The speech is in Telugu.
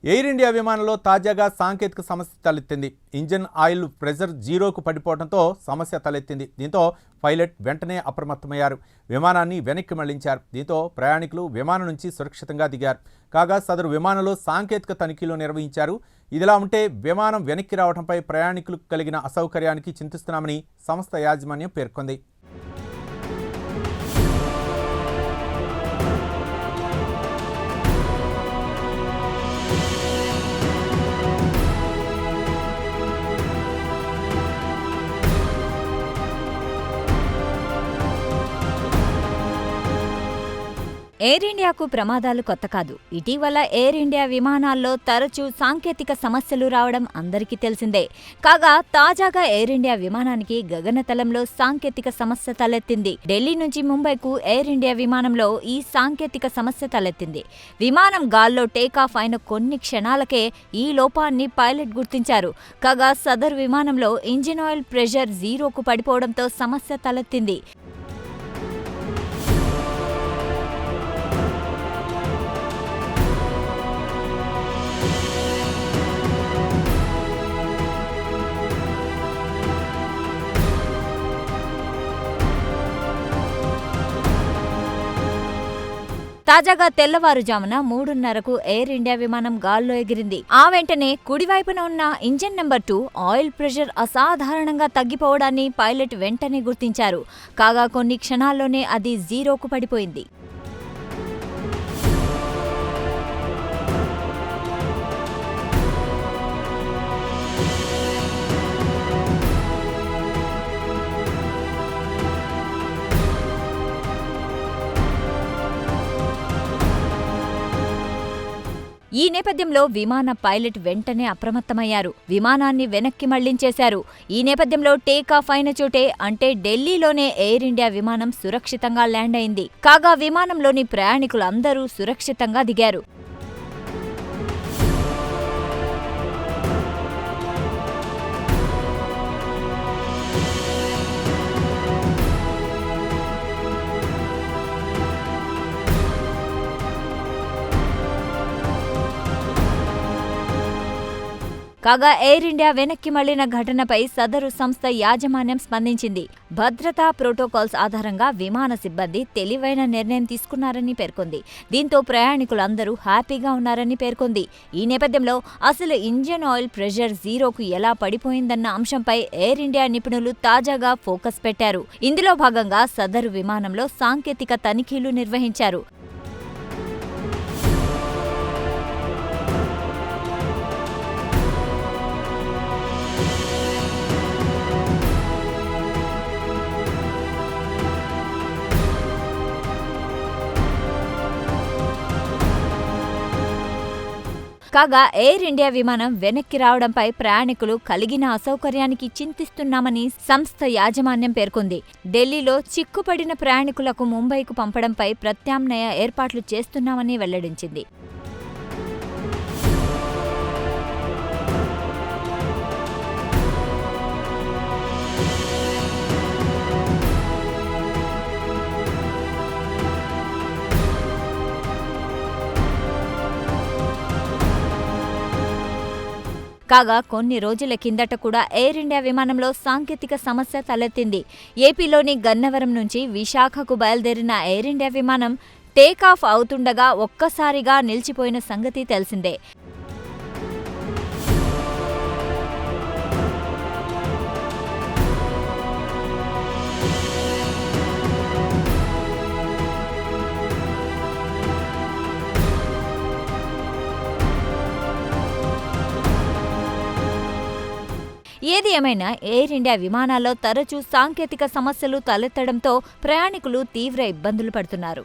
ఎయిర్ ఇండియా విమానంలో తాజాగా సాంకేతిక సమస్య తలెత్తింది. ఇంజిన్ ఆయిల్ ప్రెషర్ జీరోకు పడిపోవడంతో సమస్య తలెత్తింది. దీంతో పైలట్ వెంటనే అప్రమత్తమయ్యారు. విమానాన్ని వెనక్కి మళ్లించారు. దీంతో ప్రయాణికులు విమానం నుంచి సురక్షితంగా దిగారు. కాగా సదరు విమానంలో సాంకేతిక తనిఖీలు నిర్వహించారు. ఇదిలా ఉంటే విమానం వెనక్కి రావడంపై ప్రయాణికులకు కలిగిన అసౌకర్యానికి చింతిస్తున్నామని సంస్థ యాజమాన్యం పేర్కొంది. ఎయిర్ ఇండియాకు ప్రమాదాలు కొత్త కాదు. ఇటీవల ఎయిర్ ఇండియా విమానాల్లో తరచూ సాంకేతిక సమస్యలు రావడం అందరికీ తెలిసిందే. కాగా తాజాగా ఎయిర్ ఇండియా విమానానికి గగనతలంలో సాంకేతిక సమస్య తలెత్తింది. ఢిల్లీ నుంచి ముంబైకు ఎయిర్ ఇండియా విమానంలో ఈ సాంకేతిక సమస్య తలెత్తింది. విమానం గాల్లో టేకాఫ్ అయిన కొన్ని క్షణాలకే ఈ లోపాన్ని పైలట్ గుర్తించారు. కాగా సదరు విమానంలో ఇంజిన్ ఆయిల్ ప్రెషర్ జీరోకు పడిపోవడంతో సమస్య తలెత్తింది. తాజాగా తెల్లవారుజామున 3:30కు ఎయిర్ ఇండియా విమానం గాల్లో ఎగిరింది. ఆ వెంటనే కుడివైపున ఉన్న ఇంజిన్ నెంబర్ 2 ఆయిల్ ప్రెషర్ అసాధారణంగా తగ్గిపోవడాన్ని పైలట్ వెంటనే గుర్తించారు. కాగా కొన్ని క్షణాల్లోనే అది జీరోకు పడిపోయింది. ఈ నేపథ్యంలో విమాన పైలట్ వెంటనే అప్రమత్తమయ్యారు. విమానాన్ని వెనక్కి మళ్లించేశారు. ఈ నేపథ్యంలో టేకాఫ్ అయిన చోటే అంటే ఢిల్లీలోనే ఎయిర్ ఇండియా విమానం సురక్షితంగా ల్యాండ్ అయింది. కాగా విమానంలోని ప్రయాణికులందరూ సురక్షితంగా దిగారు. కాగా ఎయిర్ ఇండియా వెనక్కి మళ్లిన ఘటనపై సదరు సంస్థ యాజమాన్యం స్పందించింది. భద్రతా ప్రోటోకాల్స్ ఆధారంగా విమాన సిబ్బంది తెలివైన నిర్ణయం తీసుకున్నారని పేర్కొంది. దీంతో ప్రయాణికులందరూ హ్యాపీగా ఉన్నారని పేర్కొంది. ఈ నేపథ్యంలో అసలు ఇంజిన్ ఆయిల్ ప్రెషర్ జీరోకు ఎలా పడిపోయిందన్న అంశంపై ఎయిర్ ఇండియా నిపుణులు తాజాగా ఫోకస్ పెట్టారు. ఇందులో భాగంగా సదరు విమానంలో సాంకేతిక తనిఖీలు నిర్వహించారు. కాగా ఎయిర్ ఇండియా విమానం వెనక్కి రావడంపై ప్రయాణికులు కలిగిన అసౌకర్యానికి చింతిస్తున్నామని సంస్థ యాజమాన్యం పేర్కొంది. ఢిల్లీలో చిక్కుపడిన ప్రయాణికులకు ముంబైకు పంపడంపై ప్రత్యామ్నాయ ఏర్పాట్లు చేస్తున్నామని వెల్లడించింది. కాగా కొన్ని రోజుల కిందట కూడా ఎయిర్ ఇండియా విమానంలో సాంకేతిక సమస్య తలెత్తింది. ఏపీలోని గన్నవరం నుంచి విశాఖకు బయలుదేరిన ఎయిర్ ఇండియా విమానం టేకాఫ్ అవుతుండగా ఒక్కసారిగా నిలిచిపోయిన సంగతి తెలిసిందే. ఏది ఏమైనా ఎయిర్ ఇండియా విమానాల్లో తరచూ సాంకేతిక సమస్యలు తలెత్తడంతో ప్రయాణికులు తీవ్ర ఇబ్బందులు పడుతున్నారు.